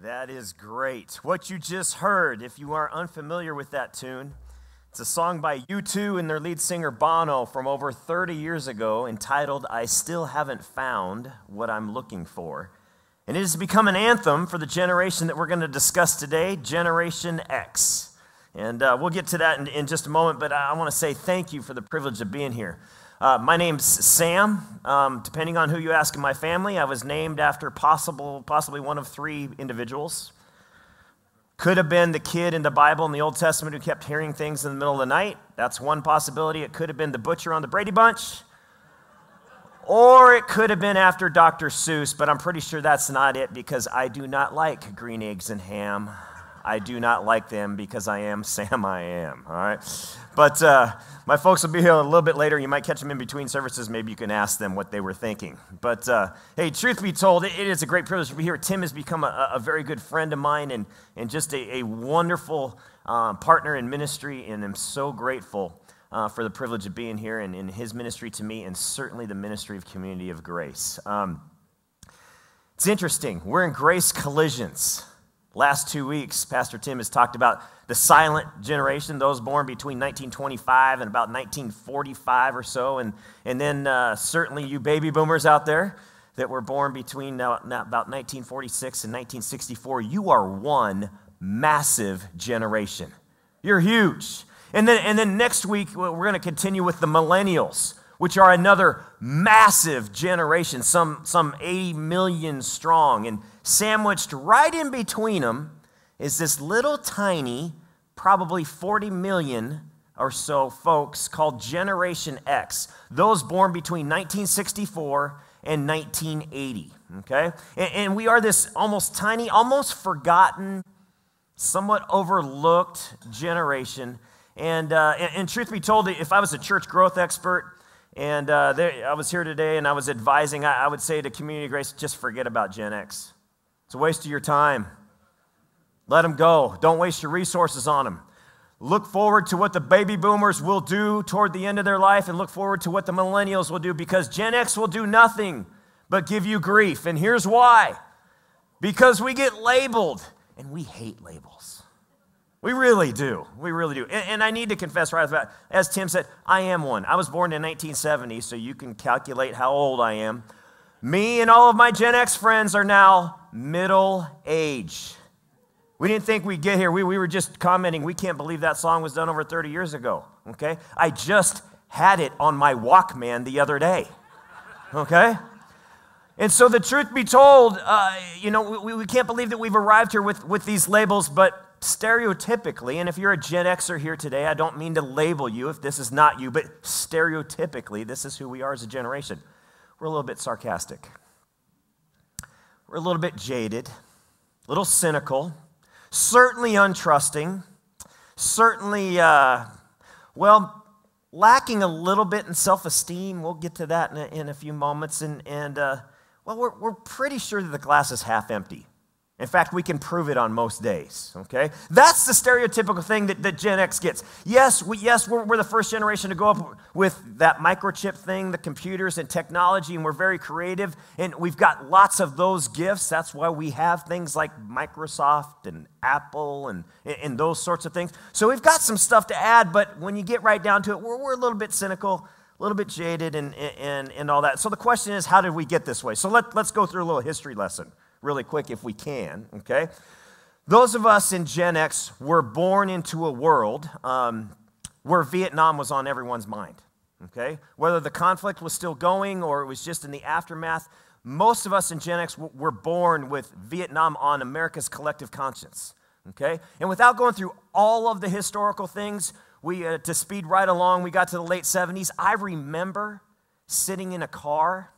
That is great. What you just heard, if you are unfamiliar with that tune, it's a song by U2 and their lead singer Bono from over 30 years ago entitled, I Still Haven't Found What I'm Looking For. And it has become an anthem for the generation that we're going to discuss today, Generation X. And we'll get to that in just a moment, but I want to say thank you for the privilege of being here. My name's Sam. Depending on who you ask in my family, I was named after possibly one of three individuals. Could have been the kid in the Bible in the Old Testament who kept hearing things in the middle of the night. That's one possibility. It could have been the butcher on the Brady Bunch. Or it could have been after Dr. Seuss, but I'm pretty sure that's not it because I do not like green eggs and ham. I do not like them because I am Sam I am, all right? But my folks will be here a little bit later. You might catch them in between services. Maybe you can ask them what they were thinking. But hey, truth be told, it is a great privilege to be here. Tim has become a very good friend of mine and just a wonderful partner in ministry, and I'm so grateful for the privilege of being here and in his ministry to me, and certainly the ministry of Community of Grace. It's interesting. We're in grace collisions. Last 2 weeks, Pastor Tim has talked about the silent generation, those born between 1925 and about 1945 or so, and then certainly you baby boomers out there that were born between about 1946 and 1964. You are one massive generation. You're huge. And then next week, we're going to continue with the millennials, which are another massive generation, some 80 million strong. And sandwiched right in between them is this little tiny, probably 40 million or so folks called Generation X, those born between 1964 and 1980, okay? And we are this almost tiny, almost forgotten, somewhat overlooked generation. And truth be told, if I was a church growth expert, and I was here today and I was advising, I would say to Community of Grace, just forget about Gen X. It's a waste of your time. Let them go. Don't waste your resources on them. Look forward to what the baby boomers will do toward the end of their life, and look forward to what the millennials will do, because Gen X will do nothing but give you grief. And here's why. Because we get labeled, and we hate labels. We really do. We really do. And I need to confess right off the bat, as Tim said, I am one. I was born in 1970, so you can calculate how old I am. Me and all of my Gen X friends are now middle age. We didn't think we'd get here. We were just commenting, we can't believe that song was done over 30 years ago, okay? I just had it on my Walkman the other day, okay? And so the truth be told, we can't believe that we've arrived here with these labels, but stereotypically, and if you're a Gen Xer here today, I don't mean to label you if this is not you, but stereotypically, this is who we are as a generation. We're a little bit sarcastic. We're a little bit jaded, a little cynical, certainly untrusting, certainly, lacking a little bit in self-esteem. We'll get to that in a few moments. We're pretty sure that the glass is half empty. In fact, we can prove it on most days, okay? That's the stereotypical thing that Gen X gets. Yes, we're the first generation to go up with that microchip thing, the computers and technology, and we're very creative, and we've got lots of those gifts. That's why we have things like Microsoft and Apple and those sorts of things. So we've got some stuff to add, but when you get right down to it, we're a little bit cynical, a little bit jaded, and all that. So the question is, how did we get this way? So let's go through a little history lesson really quick if we can, okay? Those of us in Gen X were born into a world where Vietnam was on everyone's mind, okay? Whether the conflict was still going or it was just in the aftermath, most of us in Gen X were born with Vietnam on America's collective conscience, okay? And without going through all of the historical things, to speed right along, we got to the late 70s. I remember sitting in a car,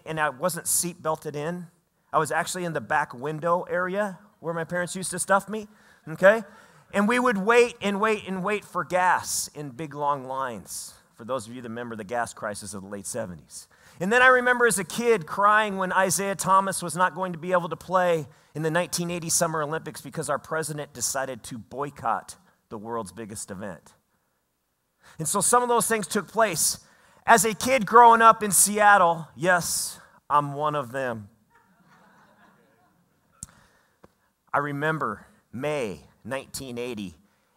and I wasn't seat belted in. I was actually in the back window area where my parents used to stuff me, okay? And we would wait for gas in big, long lines, for those of you that remember the gas crisis of the late 70s. And then I remember as a kid crying when Isaiah Thomas was not going to be able to play in the 1980 Summer Olympics because our president decided to boycott the world's biggest event. And so some of those things took place. As a kid growing up in Seattle, yes, I'm one of them. I remember May 1980,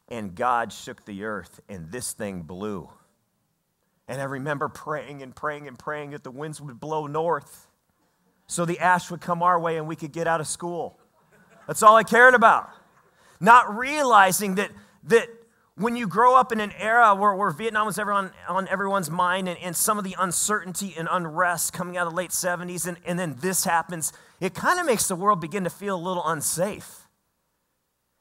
and God shook the earth, and this thing blew. And I remember praying and praying and praying that the winds would blow north so the ash would come our way and we could get out of school. That's all I cared about. Not realizing that when you grow up in an era where Vietnam was on everyone's mind and some of the uncertainty and unrest coming out of the late 70s, and then this happens, it kind of makes the world begin to feel a little unsafe.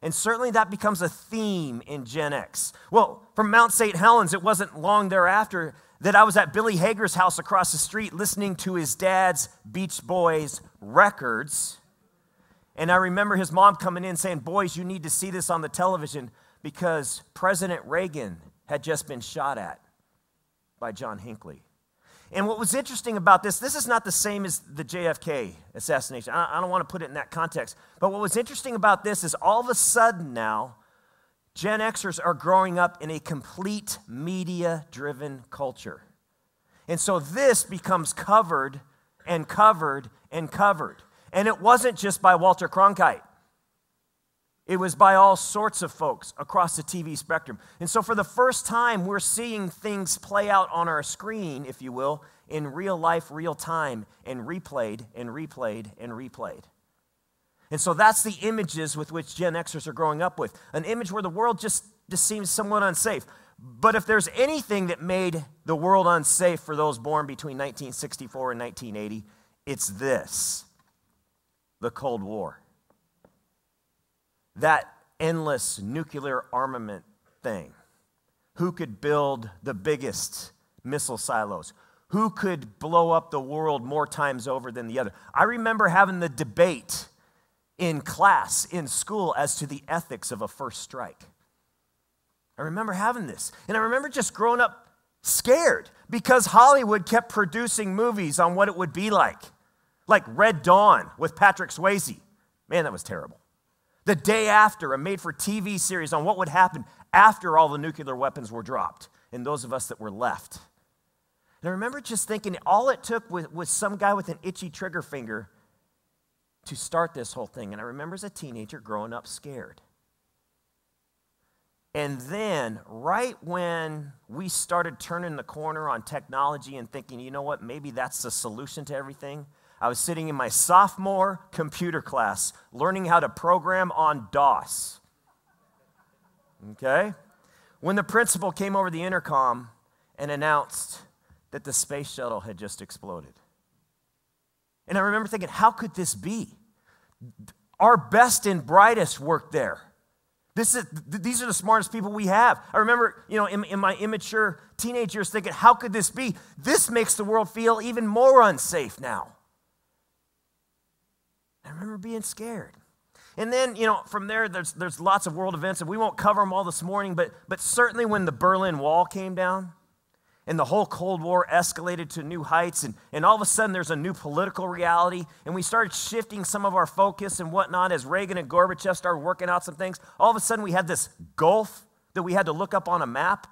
And certainly that becomes a theme in Gen X. Well, from Mount St. Helens, it wasn't long thereafter that I was at Billy Hager's house across the street listening to his dad's Beach Boys records. And I remember his mom coming in saying, "Boys, you need to see this on the television because President Reagan had just been shot at by John Hinckley." And what was interesting about this is not the same as the JFK assassination. I don't want to put it in that context. But what was interesting about this is all of a sudden now, Gen Xers are growing up in a complete media-driven culture. And so this becomes covered and covered and covered. And it wasn't just by Walter Cronkite. It was by all sorts of folks across the TV spectrum. And so for the first time, we're seeing things play out on our screen, if you will, in real life, real time, and replayed and replayed and replayed. And so that's the images with which Gen Xers are growing up with. An image where the world just seems somewhat unsafe. But if there's anything that made the world unsafe for those born between 1964 and 1980, it's this: the Cold War. That endless nuclear armament thing. Who could build the biggest missile silos? Who could blow up the world more times over than the other? I remember having the debate in class, in school, as to the ethics of a first strike. I remember having this. And I remember just growing up scared because Hollywood kept producing movies on what it would be like Red Dawn with Patrick Swayze. Man, that was terrible. The Day After, a made-for-TV series on what would happen after all the nuclear weapons were dropped, and those of us that were left. And I remember just thinking all it took was some guy with an itchy trigger finger to start this whole thing. And I remember as a teenager growing up scared. And then, right when we started turning the corner on technology and thinking, you know what, maybe that's the solution to everything, I was sitting in my sophomore computer class learning how to program on DOS. Okay? When the principal came over the intercom and announced that the space shuttle had just exploded. And I remember thinking, how could this be? Our best and brightest worked there. These are the smartest people we have. I remember, in my immature teenage years thinking, how could this be? This makes the world feel even more unsafe now. I remember being scared. And then, from there, there's lots of world events, and we won't cover them all this morning, but certainly when the Berlin Wall came down and the whole Cold War escalated to new heights, and all of a sudden there's a new political reality, and we started shifting some of our focus and whatnot as Reagan and Gorbachev started working out some things. All of a sudden we had this gulf that we had to look up on a map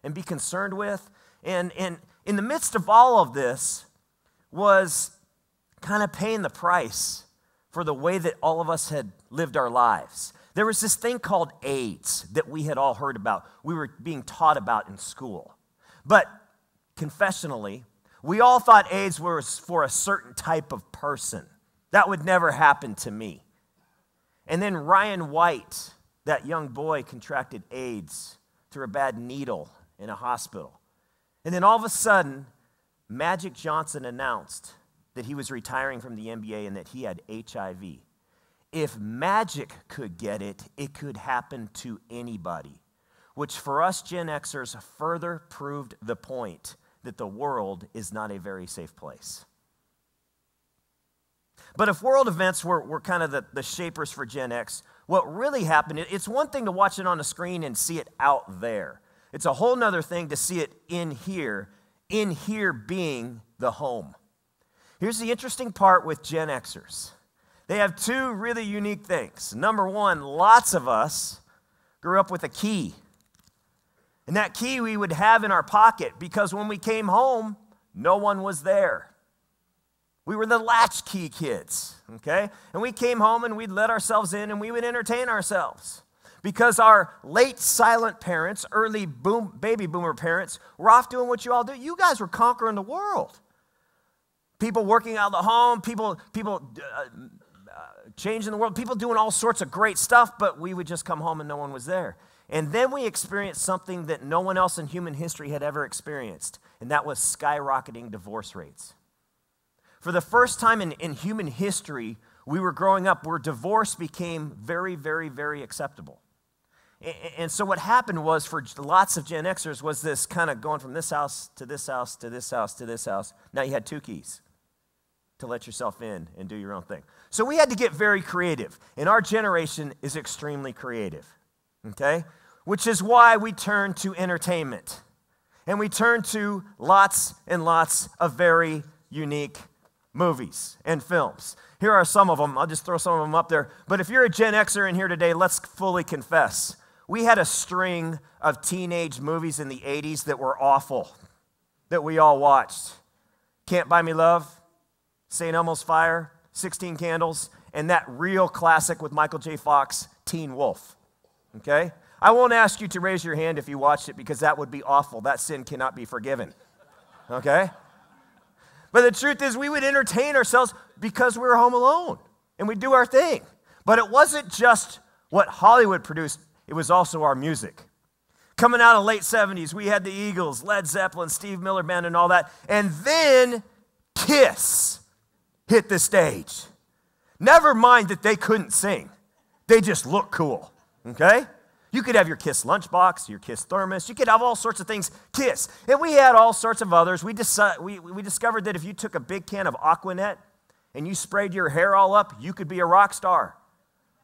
and be concerned with. And in the midst of all of this was kind of paying the price for the way that all of us had lived our lives. There was this thing called AIDS that we had all heard about. We were being taught about in school. But confessionally, we all thought AIDS was for a certain type of person. That would never happen to me. And then Ryan White, that young boy, contracted AIDS through a bad needle in a hospital. And then all of a sudden, Magic Johnson announced that he was retiring from the NBA and that he had HIV. If Magic could get it, it could happen to anybody, which for us Gen Xers further proved the point that the world is not a very safe place. But if world events were kind of the shapers for Gen X, what really happened, it's one thing to watch it on the screen and see it out there. It's a whole nother thing to see it in here being the home. Here's the interesting part with Gen Xers. They have two really unique things. Number one, lots of us grew up with a key. And that key we would have in our pocket because when we came home, no one was there. We were the latchkey kids, okay? And we came home and we'd let ourselves in and we would entertain ourselves. Because our late silent parents, early baby boomer parents, were off doing what you all do. You guys were conquering the world. People working out of the home, people changing the world, people doing all sorts of great stuff, but we would just come home and no one was there. And then we experienced something that no one else in human history had ever experienced, and that was skyrocketing divorce rates. For the first time in human history, we were growing up where divorce became very, very, very acceptable. And so what happened was for lots of Gen Xers was this kind of going from this house to this house to this house to this house. Now you had 2 keys to let yourself in and do your own thing. So we had to get very creative. And our generation is extremely creative, okay? Which is why we turn to entertainment. And we turn to lots and lots of very unique movies and films. Here are some of them. I'll just throw some of them up there. But if you're a Gen Xer in here today, let's fully confess. We had a string of teenage movies in the 80s that were awful, that we all watched. Can't Buy Me Love, St. Elmo's Fire, 16 Candles, and that real classic with Michael J. Fox, Teen Wolf. Okay? I won't ask you to raise your hand if you watched it because that would be awful. That sin cannot be forgiven. Okay? But the truth is we would entertain ourselves because we were home alone and we'd do our thing. But it wasn't just what Hollywood produced. It was also our music. Coming out of late 70s, we had the Eagles, Led Zeppelin, Steve Miller Band, and all that. And then Kiss hit the stage. Never mind that they couldn't sing. They just looked cool, okay? You could have your Kiss lunchbox, your Kiss thermos. You could have all sorts of things Kiss. And we had all sorts of others. We discovered that if you took a big can of Aquanet and you sprayed your hair all up, you could be a rock star.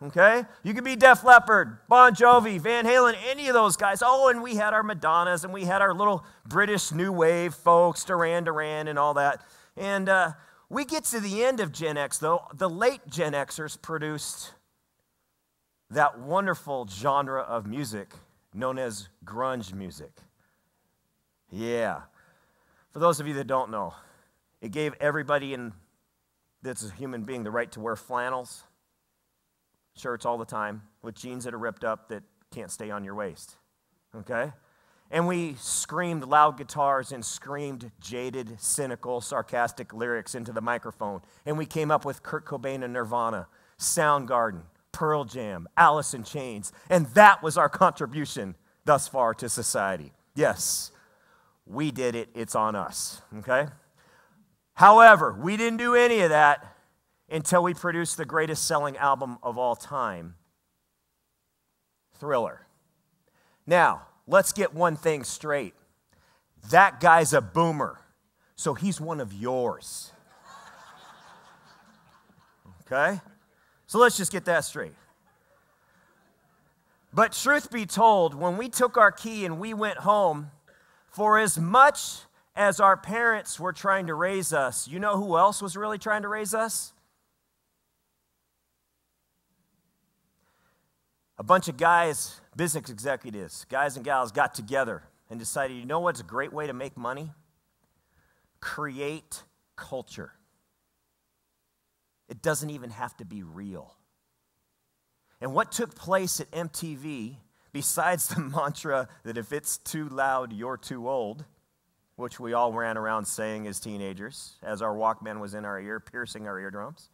Okay? You could be Def Leppard, Bon Jovi, Van Halen, any of those guys. Oh, and we had our Madonnas, and we had our little British New Wave folks, Duran Duran, and all that. And we get to the end of Gen X, though. The late Gen Xers produced that wonderful genre of music known as grunge music. Yeah. For those of you that don't know, it gave everybody that's a human being the right to wear flannels, shirts all the time with jeans that are ripped up that can't stay on your waist, okay? And we screamed loud guitars and screamed jaded, cynical, sarcastic lyrics into the microphone. And we came up with Kurt Cobain and Nirvana, Soundgarden, Pearl Jam, Alice in Chains. And that was our contribution thus far to society. Yes, we did it. It's on us, okay? However, we didn't do any of that until we produced the greatest selling album of all time, Thriller. Now, let's get one thing straight. That guy's a boomer, so he's one of yours. Okay? So let's just get that straight. But truth be told, when we took our key and we went home, for as much as our parents were trying to raise us, you know who else was really trying to raise us? A bunch of guys, business executives, guys and gals got together and decided, you know what's a great way to make money? Create culture. It doesn't even have to be real. And what took place at MTV, besides the mantra that if it's too loud, you're too old, which we all ran around saying as teenagers, as our Walkman was in our ear, piercing our eardrums.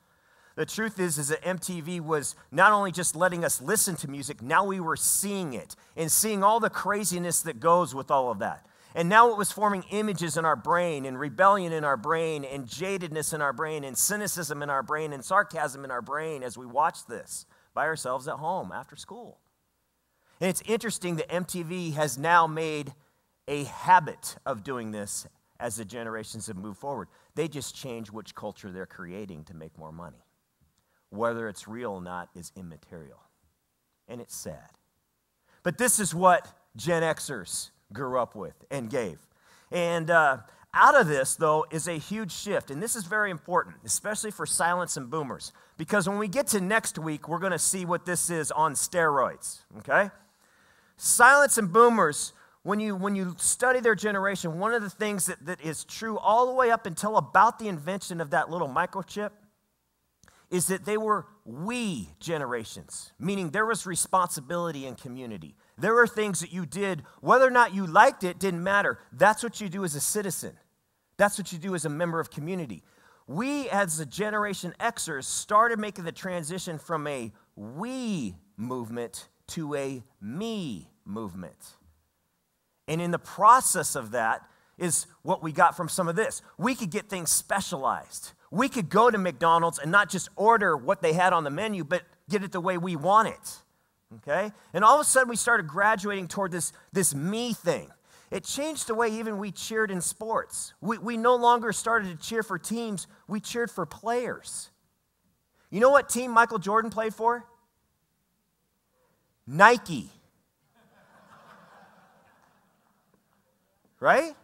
The truth is that MTV was not only just letting us listen to music, now we were seeing it and seeing all the craziness that goes with all of that. And now it was forming images in our brain and rebellion in our brain and jadedness in our brain and cynicism in our brain and sarcasm in our brain as we watched this by ourselves at home after school. And it's interesting that MTV has now made a habit of doing this as the generations have moved forward. They just change which culture they're creating to make more money. Whether it's real or not is immaterial. And it's sad. But this is what Gen Xers grew up with and gave. And out of this, though, is a huge shift. And this is very important, especially for silents and boomers. Because when we get to next week, we're going to see what this is on steroids. Okay? Silents and boomers, when you study their generation, one of the things that is true all the way up until about the invention of that little microchip is that they were we generations, meaning there was responsibility in community. There were things that you did, whether or not you liked it, didn't matter. That's what you do as a citizen. That's what you do as a member of community. We, as a Generation Xers, started making the transition from a we movement to a me movement. And in the process of that is what we got from some of this. We could get things specialized. We could go to McDonald's and not just order what they had on the menu, but get it the way we want it. Okay? And all of a sudden, we started graduating toward this me thing. It changed the way even we cheered in sports. We no longer started to cheer for teams. We cheered for players. You know what team Michael Jordan played for? Nike. Right?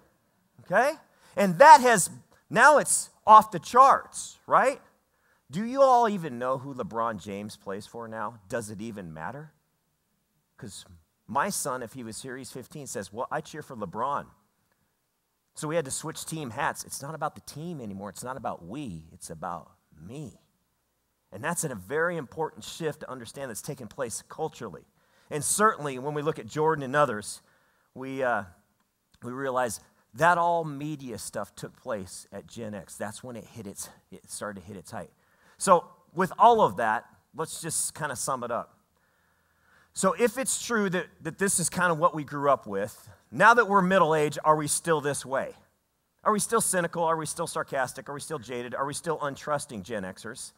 Okay? And that now it's off the charts, right? Do you all even know who LeBron James plays for now? Does it even matter? Because my son, if he was here, he's 15, says, well, I cheer for LeBron. So we had to switch team hats. It's not about the team anymore. It's not about we. It's about me. And that's a very important shift to understand that's taking place culturally. And certainly when we look at Jordan and others, we realize that all media stuff took place at Gen X. That's when it started to hit its height. So with all of that, let's just kind of sum it up. So if it's true that this is kind of what we grew up with, now that we're middle-aged, are we still this way? Are we still cynical? Are we still sarcastic? Are we still jaded? Are we still untrusting Gen Xers?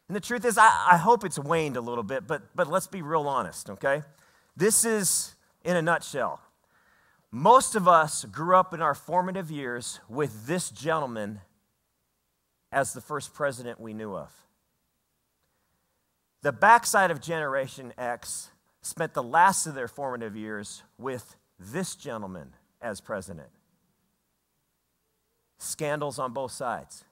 And the truth is, I hope it's waned a little bit, but let's be real honest, okay? This is, in a nutshell, most of us grew up in our formative years with this gentleman as the first president we knew of. The backside of Generation X spent the last of their formative years with this gentleman as president. Scandals on both sides.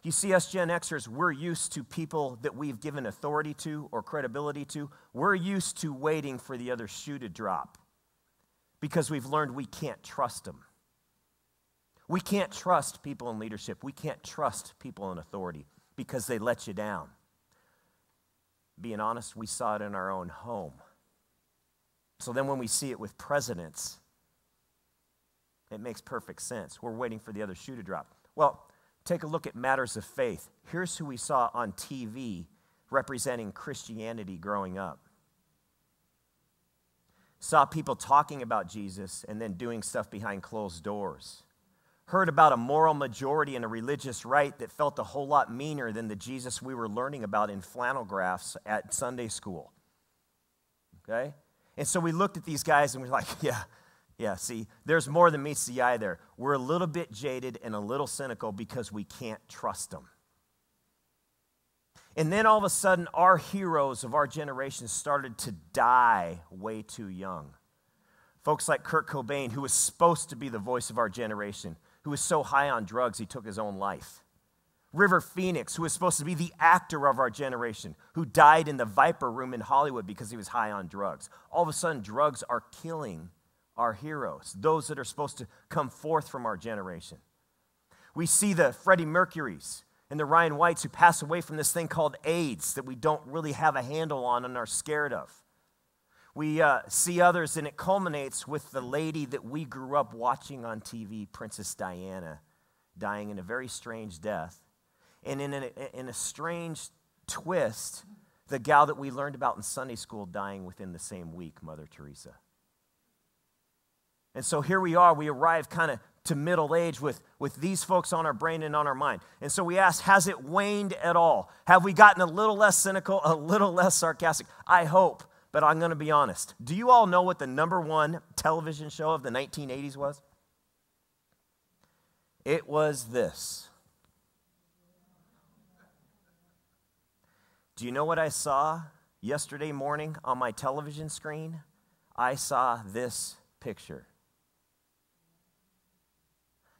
You see, us Gen Xers, we're used to people that we've given authority to or credibility to. We're used to waiting for the other shoe to drop because we've learned we can't trust them. We can't trust people in leadership. We can't trust people in authority because they let you down. Being honest, we saw it in our own home. So then when we see it with presidents, it makes perfect sense. We're waiting for the other shoe to drop. Well, take a look at matters of faith. Here's who we saw on TV representing Christianity growing up. Saw people talking about Jesus and then doing stuff behind closed doors. Heard about a moral majority and a religious right that felt a whole lot meaner than the Jesus we were learning about in flannel graphs at Sunday school. Okay? And so we looked at these guys and we're like, yeah, see, there's more than meets the eye there. We're a little bit jaded and a little cynical because we can't trust them. And then all of a sudden, our heroes of our generation started to die way too young. Folks like Kurt Cobain, who was supposed to be the voice of our generation, who was so high on drugs he took his own life. River Phoenix, who was supposed to be the actor of our generation, who died in the Viper Room in Hollywood because he was high on drugs. All of a sudden, drugs are killing our heroes, those that are supposed to come forth from our generation. We see the Freddie Mercurys and the Ryan Whites who pass away from this thing called AIDS that we don't really have a handle on and are scared of. We see others, and it culminates with the lady that we grew up watching on TV, Princess Diana, dying in a very strange death. And in a strange twist, the gal that we learned about in Sunday school dying within the same week, Mother Teresa. And so here we are, we arrive kind of to middle age with these folks on our brain and on our mind. And so we ask, has it waned at all? Have we gotten a little less cynical, a little less sarcastic? I hope, but I'm going to be honest. Do you all know what the #1 television show of the 1980s was? It was this. Do you know what I saw yesterday morning on my television screen? I saw this picture.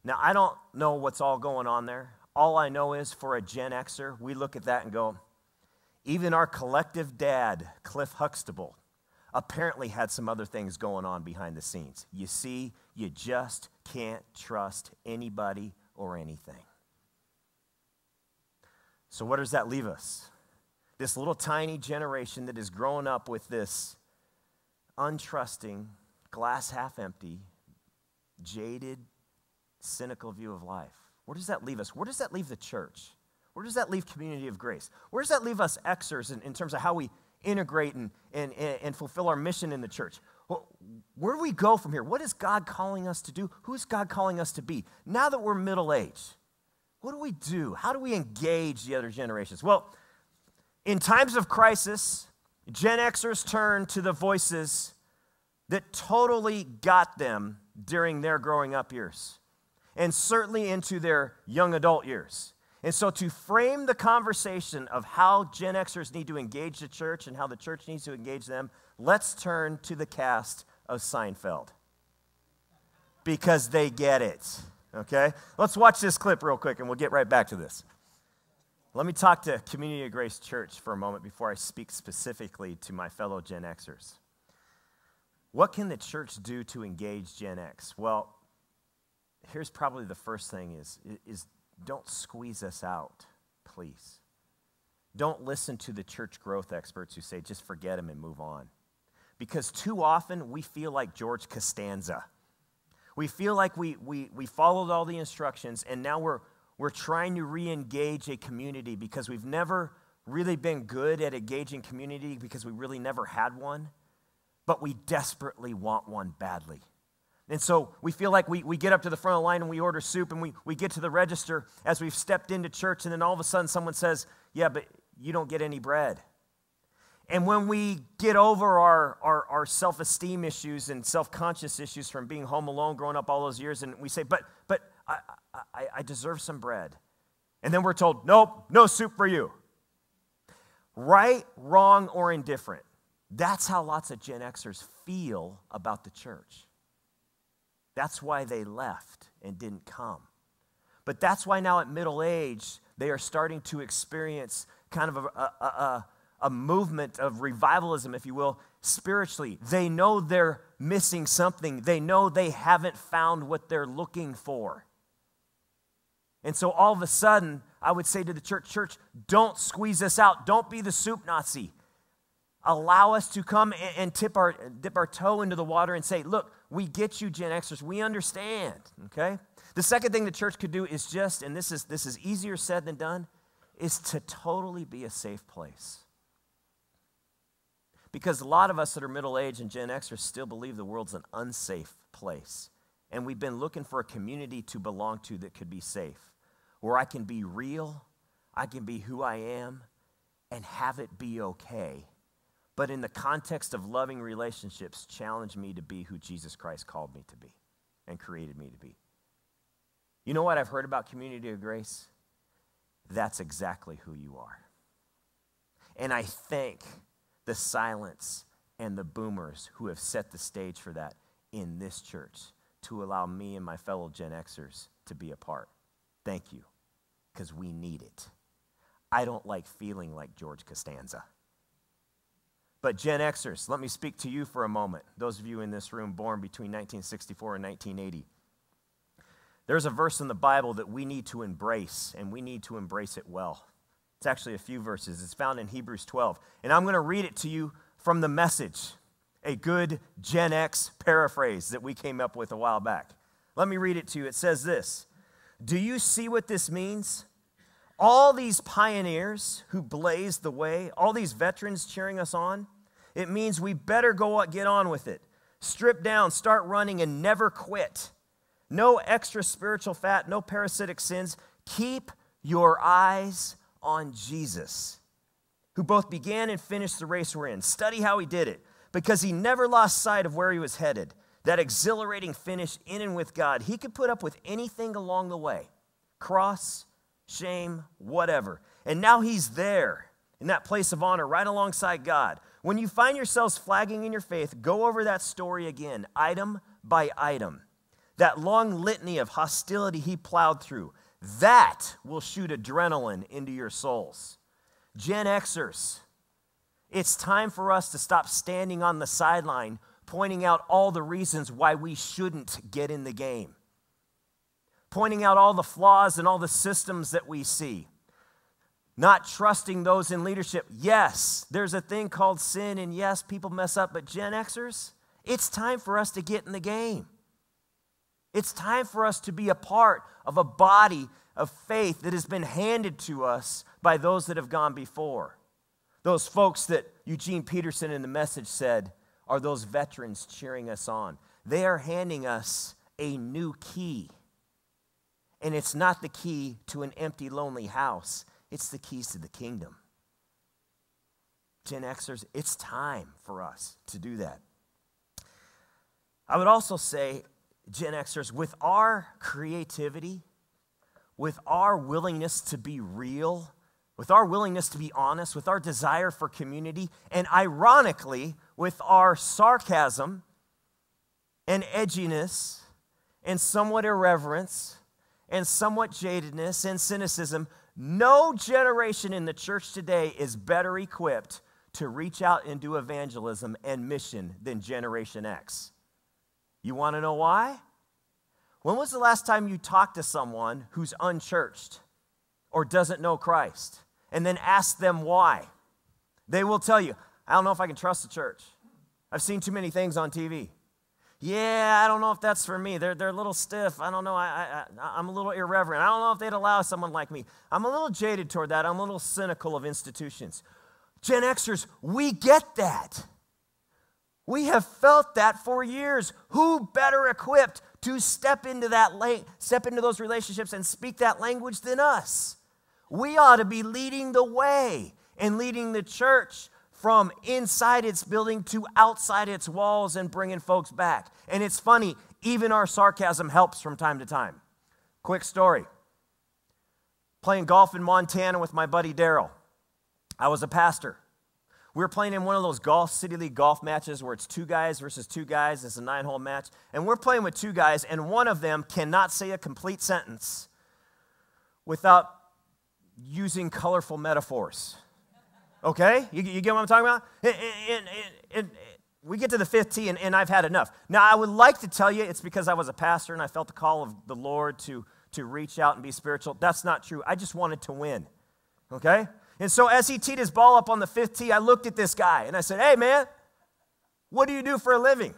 Now, I don't know what's all going on there. All I know is for a Gen Xer, we look at that and go, even our collective dad, Cliff Huxtable, apparently had some other things going on behind the scenes. You see, you just can't trust anybody or anything. So what does that leave us? This little tiny generation that is growing up with this untrusting, glass half empty, jaded, cynical view of life. Where does that leave us? Where does that leave the church? Where does that leave Community of Grace? Where does that leave us Xers in terms of how we integrate and fulfill our mission in the church? Where do we go from here? What is God calling us to do? Who's God calling us to be? Now that we're middle-aged, what do we do? How do we engage the other generations? Well, in times of crisis, Gen Xers turn to the voices that totally got them during their growing up years, and certainly into their young adult years. And so to frame the conversation of how Gen Xers need to engage the church and how the church needs to engage them, let's turn to the cast of Seinfeld, because they get it, okay? Let's watch this clip real quick, and we'll get right back to this. Let me talk to Community of Grace Church for a moment before I speak specifically to my fellow Gen Xers. What can the church do to engage Gen X? Well, here's probably the first thing is don't squeeze us out, please. Don't listen to the church growth experts who say just forget them and move on. Because too often we feel like George Costanza. We feel like we followed all the instructions, and now we're trying to re-engage a community because we've never really been good at engaging community because we really never had one, but we desperately want one badly. And so we feel like we get up to the front of the line and we order soup, and we get to the register as we've stepped into church, and then all of a sudden someone says, yeah, but you don't get any bread. And when we get over our self-esteem issues and self-conscious issues from being home alone, growing up all those years, and we say, but I deserve some bread. And then we're told, nope, no soup for you. Right, wrong, or indifferent. That's how lots of Gen Xers feel about the church. That's why they left and didn't come. But that's why now at middle age, they are starting to experience kind of a movement of revivalism, if you will, spiritually. They know they're missing something. They know they haven't found what they're looking for. And so all of a sudden, I would say to the church, don't squeeze us out. Don't be the soup Nazi. Allow us to come and dip our toe into the water and say, look, we get you, Gen Xers. We understand, okay? The second thing the church could do is just, and this is easier said than done, is to totally be a safe place. Because a lot of us that are middle-aged and Gen Xers still believe the world's an unsafe place. And we've been looking for a community to belong to that could be safe, where I can be real, I can be who I am, and have it be okay. But in the context of loving relationships, challenge me to be who Jesus Christ called me to be and created me to be. You know what I've heard about Community of Grace? That's exactly who you are. And I thank the silence and the boomers who have set the stage for that in this church to allow me and my fellow Gen Xers to be a part. Thank you, because we need it. I don't like feeling like George Costanza. But Gen Xers, let me speak to you for a moment. Those of you in this room born between 1964 and 1980. There's a verse in the Bible that we need to embrace, and we need to embrace it well. It's actually a few verses. It's found in Hebrews 12. And I'm going to read it to you from the Message, a good Gen X paraphrase that we came up with a while back. Let me read it to you. It says this: do you see what this means? All these pioneers who blazed the way, all these veterans cheering us on, it means we better get on with it. Strip down, start running, and never quit. No extra spiritual fat, no parasitic sins. Keep your eyes on Jesus, who both began and finished the race we're in. Study how he did it, because he never lost sight of where he was headed. That exhilarating finish in and with God. He could put up with anything along the way. Cross, shame, whatever. And now he's there in that place of honor right alongside God. When you find yourselves flagging in your faith, go over that story again, item by item. That long litany of hostility he plowed through, that will shoot adrenaline into your souls. Gen Xers, It's time for us to stop standing on the sideline, pointing out all the reasons why we shouldn't get in the game. Pointing out all the flaws and all the systems that we see. Not trusting those in leadership. Yes, there's a thing called sin, and yes, people mess up, but Gen Xers, it's time for us to get in the game. It's time for us to be a part of a body of faith that has been handed to us by those that have gone before. Those folks that Eugene Peterson in the Message said are those veterans cheering us on. They are handing us a new key. And it's not the key to an empty, lonely house. It's the keys to the kingdom. Gen Xers, it's time for us to do that. I would also say, Gen Xers, with our creativity, with our willingness to be real, with our willingness to be honest, with our desire for community, and ironically, with our sarcasm and edginess and somewhat irreverence and somewhat jadedness and cynicism, no generation in the church today is better equipped to reach out and do evangelism and mission than Generation X. You want to know why? When was the last time you talked to someone who's unchurched or doesn't know Christ and then asked them why? They will tell you, I don't know if I can trust the church. I've seen too many things on TV. Yeah, I don't know if that's for me. They're a little stiff. I don't know. I'm a little irreverent. I don't know if they'd allow someone like me. I'm a little jaded toward that. I'm a little cynical of institutions. Gen Xers, we get that. We have felt that for years. Who better equipped to step into those relationships and speak that language than us? We ought to be leading the way and leading the church from inside its building to outside its walls and bringing folks back. And it's funny, even our sarcasm helps from time to time. Quick story. Playing golf in Montana with my buddy Daryl. I was a pastor. We were playing in one of those City League golf matches where it's 2 guys versus 2 guys. It's a 9-hole match. And we're playing with 2 guys, and one of them cannot say a complete sentence without using colorful metaphors. Okay? You get what I'm talking about? And we get to the 5th tee, and I've had enough. Now, I would like to tell you it's because I was a pastor and I felt the call of the Lord to reach out and be spiritual. That's not true. I just wanted to win. Okay? And so as he teed his ball up on the 5th tee, I looked at this guy, and I said, hey, man, what do you do for a living?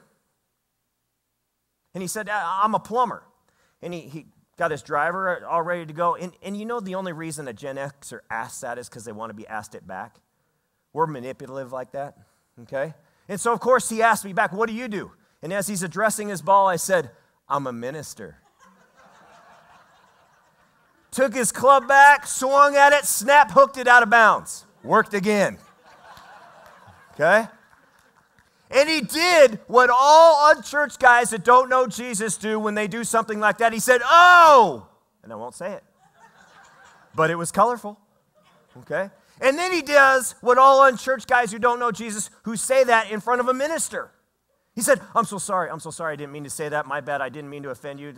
And he said, I'm a plumber. And he got his driver all ready to go. And you know the only reason a Gen Xer asks that is because they want to be asked it back. We're manipulative like that, okay? And so, of course, he asked me back, what do you do? And as he's addressing his ball, I said, I'm a minister. Took his club back, swung at it, snap, hooked it out of bounds. Worked again. Okay? And he did what all unchurched guys that don't know Jesus do when they do something like that. He said, oh! And I won't say it. But it was colorful. Okay? And then he does what all unchurched guys who don't know Jesus, who say that in front of a minister. He said, I'm so sorry, I didn't mean to say that, my bad, I didn't mean to offend you.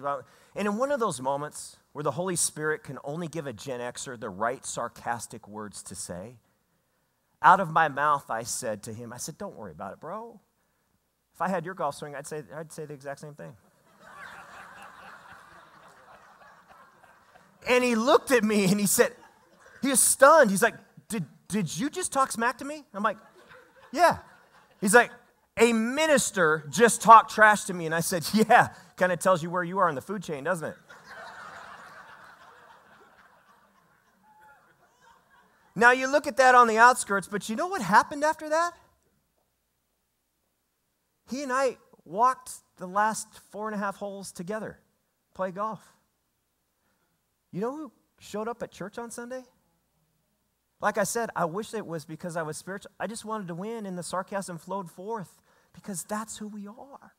And in one of those moments where the Holy Spirit can only give a Gen Xer the right sarcastic words to say, out of my mouth I said to him, don't worry about it, bro. If I had your golf swing, I'd say the exact same thing. And he looked at me and he said, he was stunned. He's like, did you just talk smack to me? I'm like, yeah. He's like, a minister just talked trash to me. And I said, yeah, kind of tells you where you are in the food chain, doesn't it? Now you look at that on the outskirts, but you know what happened after that? He and I walked the last 4.5 holes together, play golf. You know who showed up at church on Sunday? Like I said, I wish it was because I was spiritual. I just wanted to win, and the sarcasm flowed forth because that's who we are.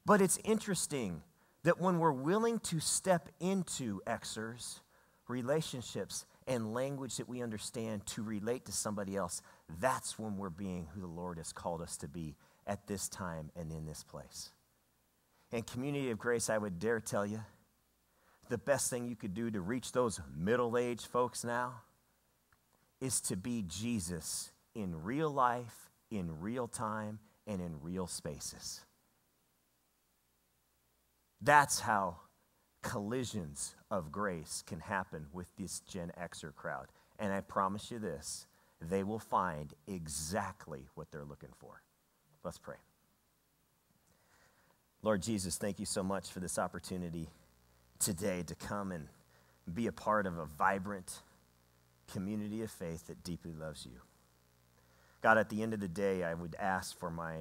But it's interesting that when we're willing to step into Xers, relationships, and language that we understand to relate to somebody else, that's when we're being who the Lord has called us to be at this time and in this place. And Community of Grace, I would dare tell you, the best thing you could do to reach those middle-aged folks now is to be Jesus in real life, in real time, and in real spaces. That's how collisions of grace can happen with this Gen Xer crowd. And I promise you this, they will find exactly what they're looking for. Let's pray. Lord Jesus, thank you so much for this opportunity today to come and be a part of a vibrant community of faith that deeply loves you. God, at the end of the day, I would ask for my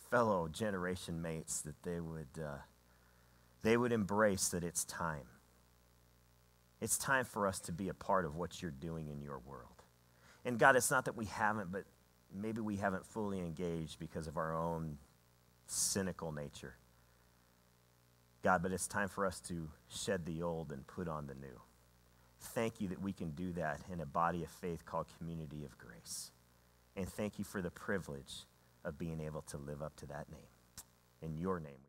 fellow generation mates that they would embrace that it's time. It's time for us to be a part of what you're doing in your world. And God, it's not that we haven't, but maybe we haven't fully engaged because of our own cynical nature. God, but it's time for us to shed the old and put on the new. Thank you that we can do that in a body of faith called Community of Grace. And thank you for the privilege of being able to live up to that name. In your name.